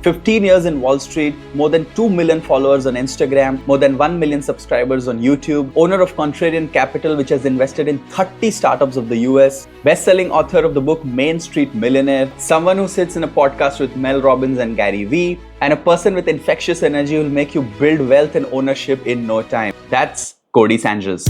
15 years in Wall Street, more than 2 million followers on Instagram, more than 1 million subscribers on YouTube, owner of Contrarian Capital, which has invested in 30 startups of the US, best-selling author of the book Main Street Millionaire, someone who sits in a podcast with Mel Robbins and Gary Vee, and a person with infectious energy who will make you build wealth and ownership in no time. That's Codie Sanchez.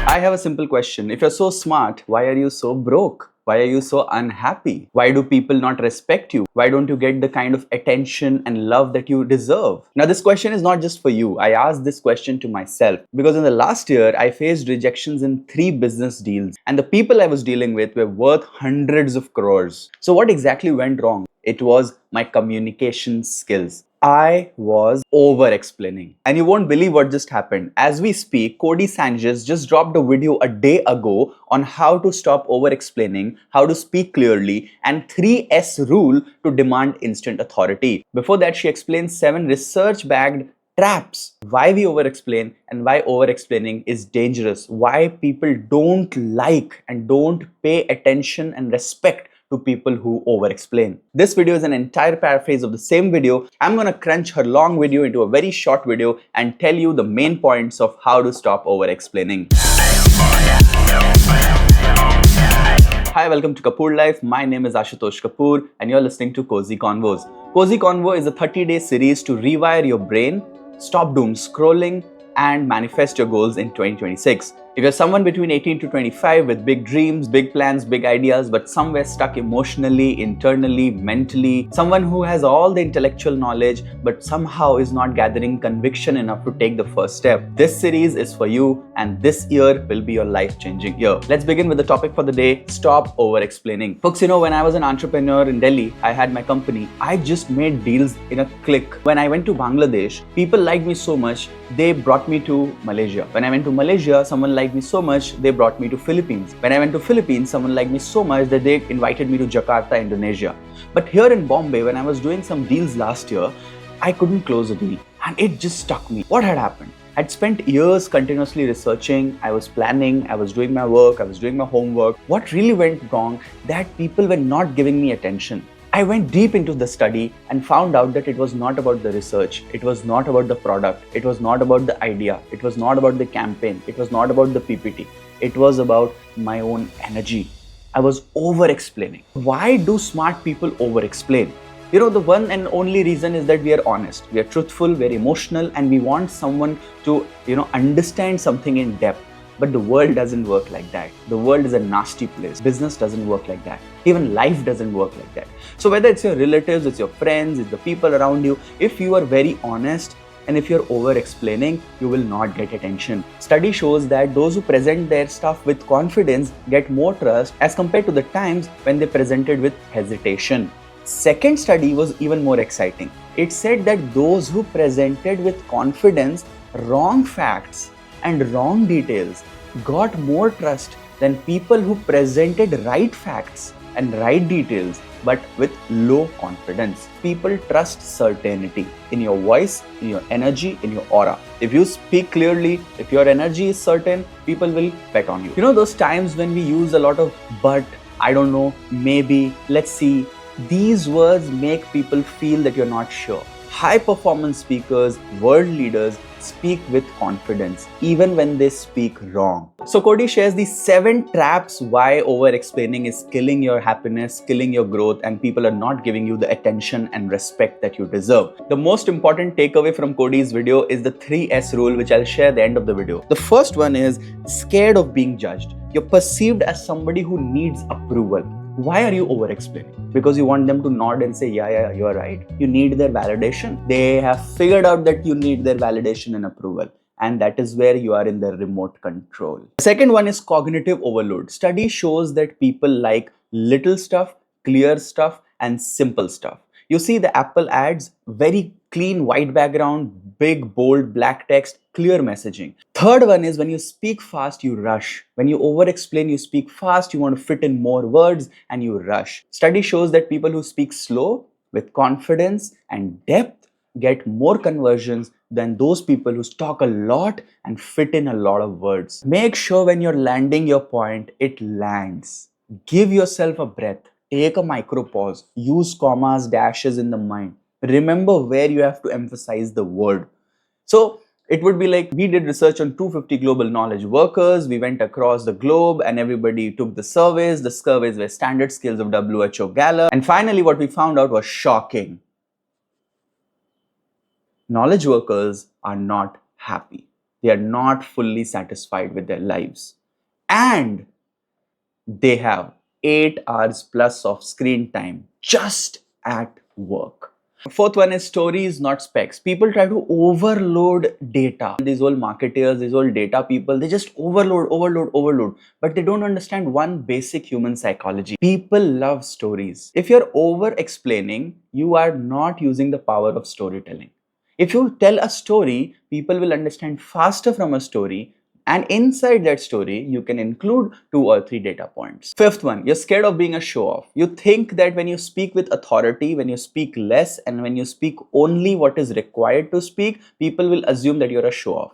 I have a simple question. If you're so smart, why are you so broke? Why are you so unhappy? Why do people not respect you? Why don't you get the kind of attention and love that you deserve? Now, this question is not just for you. I asked this question to myself because in the last year, I faced rejections in 3 business deals, and the people I was dealing with were worth hundreds of crores. So what exactly went wrong? It was my communication skills. I was over-explaining. And you won't believe what just happened. As we speak, Codie Sanchez just dropped a video a day ago on how to stop over-explaining, how to speak clearly, and 3S rule to demand instant authority. Before that, she explains 7 research-backed traps, why we over-explain and why over-explaining is dangerous, why people don't like and don't pay attention and respect to people who over-explain. This video is an entire paraphrase of the same video. I'm gonna crunch her long video into a very short video and tell you the main points of how to stop over-explaining. Hi, welcome to Kapoor Life. My name is Ashutosh Kapoor and you're listening to Co-Z Convos. Co-Z Convo is a 30-day series to rewire your brain, stop doom scrolling, and manifest your goals in 2026. If you're someone between 18 to 25 with big dreams, big plans, big ideas, but somewhere stuck emotionally, internally, mentally, someone who has all the intellectual knowledge but somehow is not gathering conviction enough to take the first step, this series is for you, and this year will be your life-changing year. Let's begin with the topic for the day: stop over-explaining. Folks, when I was an entrepreneur in Delhi, I had my company. I just made deals in a click. When I went to Bangladesh, people liked me so much, they brought me to Malaysia. When I went to Malaysia, someone liked me so much, they brought me to Philippines. When I went to Philippines, someone liked me so much that they invited me to Jakarta, Indonesia. But here in Bombay, when I was doing some deals last year, I couldn't close a deal and it just stuck me. What had happened? I'd spent years continuously researching, I was planning, I was doing my work, I was doing my homework. What really went wrong? That people were not giving me attention. I went deep into the study and found out that it was not about the research, it was not about the product, it was not about the idea, it was not about the campaign, it was not about the PPT, it was about my own energy. I was over-explaining. Why do smart people over-explain? The one and only reason is that we are honest, we are truthful, we are emotional, and we want someone to, understand something in depth. But the world doesn't work like that. The world is a nasty place. Business doesn't work like that. Even life doesn't work like that. So whether it's your relatives, it's your friends, it's the people around you, if you are very honest and if you're over-explaining, you will not get attention. Study shows that those who present their stuff with confidence get more trust as compared to the times when they presented with hesitation. Second study was even more exciting. It said that those who presented with confidence wrong facts and wrong details got more trust than people who presented right facts and right details but with low confidence. People trust certainty in your voice, in your energy, in your aura. If you speak clearly, if your energy is certain, people will bet on you. Those times when we use a lot of but, I don't know, maybe, let's see, these words make people feel that you're not sure. High performance speakers, world leaders speak with confidence even when they speak wrong. So Codie shares these 7 traps why over-explaining is killing your happiness, killing your growth, and people are not giving you the attention and respect that you deserve. The most important takeaway from Codie's video is the 3S rule, which I'll share at the end of the video. The first one is scared of being judged. You're perceived as somebody who needs approval. Why are you over-explaining? Because you want them to nod and say, yeah, you're right. You need their validation. They have figured out that you need their validation and approval. And that is where you are in the remote control. The second one is cognitive overload. Study shows that people like little stuff, clear stuff, and simple stuff. You see the Apple ads, very clean white background, big, bold, black text, clear messaging. Third one is when you speak fast, you rush. When you over-explain, you speak fast, you want to fit in more words and you rush. Study shows that people who speak slow with confidence and depth get more conversions than those people who talk a lot and fit in a lot of words. Make sure when you're landing your point, it lands. Give yourself a breath. Take a micro pause. Use commas, dashes in the mind. Remember where you have to emphasize the word. So it would be like we did research on 250 global knowledge workers. We went across the globe and everybody took the surveys. The surveys were standard scales of WHO Gallup. And finally, what we found out was shocking. Knowledge workers are not happy. They are not fully satisfied with their lives. And they have 8 hours plus of screen time just at work. Fourth one is stories, not specs. People try to overload data. These old marketeers, these old data people, they just overload. But they don't understand one basic human psychology. People love stories. If you're over explaining, you are not using the power of storytelling. If you tell a story, people will understand faster from a story. And inside that story, you can include 2 or 3 data points. Fifth one, you're scared of being a show-off. You think that when you speak with authority, when you speak less, and when you speak only what is required to speak, people will assume that you're a show-off.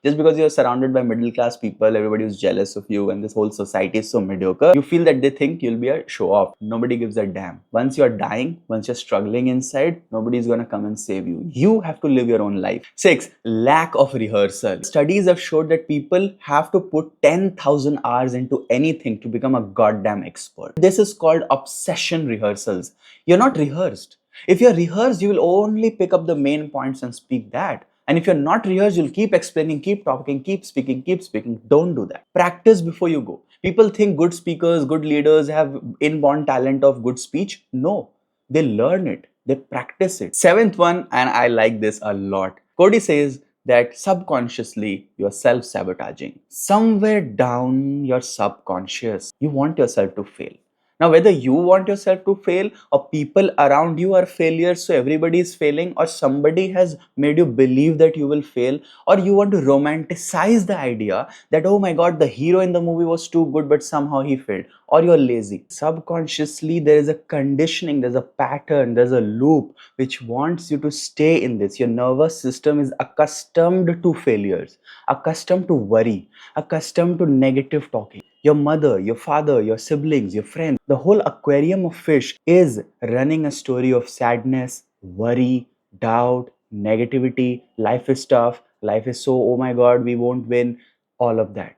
Just because you're surrounded by middle-class people, everybody is jealous of you, and this whole society is so mediocre, you feel that they think you'll be a show-off. Nobody gives a damn. Once you're dying, once you're struggling inside, nobody's gonna come and save you. You have to live your own life. 6, lack of rehearsal. Studies have showed that people have to put 10,000 hours into anything to become a goddamn expert. This is called obsession rehearsals. You're not rehearsed. If you're rehearsed, you will only pick up the main points and speak that. And if you're not rehearsed, you'll keep explaining, keep talking, keep speaking. Don't do that. Practice before you go. People think good speakers, good leaders have inborn talent of good speech. No, they learn it. They practice it. Seventh one, and I like this a lot. Codie says that subconsciously you're self-sabotaging. Somewhere down your subconscious, you want yourself to fail. Now, whether you want yourself to fail or people around you are failures, so everybody is failing, or somebody has made you believe that you will fail, or you want to romanticize the idea that, oh my God, the hero in the movie was too good, but somehow he failed, or you're lazy. Subconsciously, there is a conditioning, there's a pattern, there's a loop which wants you to stay in this. Your nervous system is accustomed to failures, accustomed to worry, accustomed to negative talking. Your mother, your father, your siblings, your friends, the whole aquarium of fish is running a story of sadness, worry, doubt, negativity. Life is tough. Life is so, oh my God, we won't win. All of that.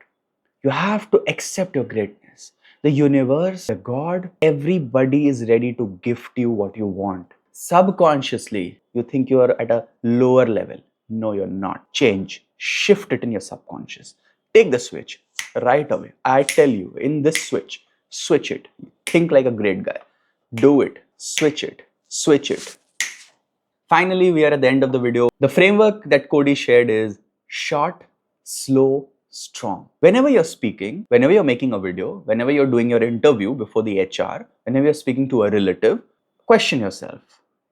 You have to accept your greatness. The universe, the God, everybody is ready to gift you what you want. Subconsciously, you think you are at a lower level. No, you're not. Change. Shift it in your subconscious. Take the switch right away. I tell you, in this switch it. Think like a great guy. Do it. Switch it. Switch it. Finally, we are at the end of the video. The framework that Codie shared is short, slow, strong. Whenever you're speaking, whenever you're making a video, whenever you're doing your interview before the HR, whenever you're speaking to a relative, question yourself.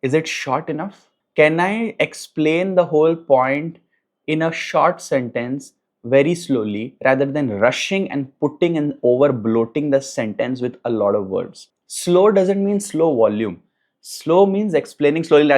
Is it short enough? Can I explain the whole point in a short sentence very slowly rather than rushing and putting and over bloating the sentence with a lot of words? Slow doesn't mean slow volume. Slow means explaining slowly.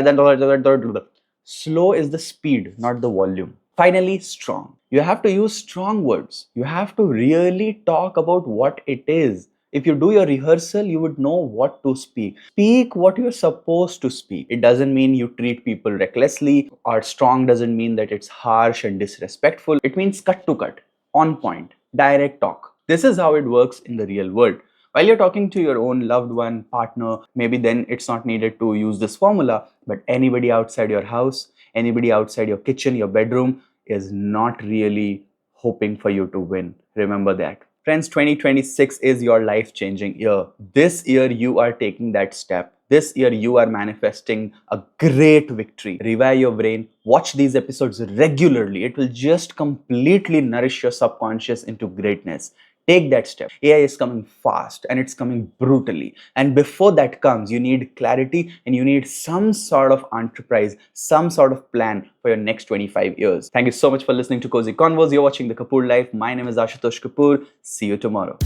Slow is the speed, not the volume. Finally, strong. You have to use strong words. You have to really talk about what it is. If you do your rehearsal, you would know what to speak. Speak what you're supposed to speak. It doesn't mean you treat people recklessly, or strong doesn't mean that it's harsh and disrespectful. It means cut to cut, on point, direct talk. This is how it works in the real world. While you're talking to your own loved one, partner, maybe then it's not needed to use this formula, but anybody outside your house, anybody outside your kitchen, your bedroom is not really hoping for you to win. Remember that. Friends, 2026 is your life-changing year. This year, you are taking that step. This year, you are manifesting a great victory. Rewire your brain. Watch these episodes regularly. It will just completely nourish your subconscious into greatness. Take that step. AI is coming fast and it's coming brutally. And before that comes, you need clarity and you need some sort of enterprise, some sort of plan for your next 25 years. Thank you so much for listening to Co-Z Convos. You're watching the Kapoor Life. My name is Ashutosh Kapoor. See you tomorrow.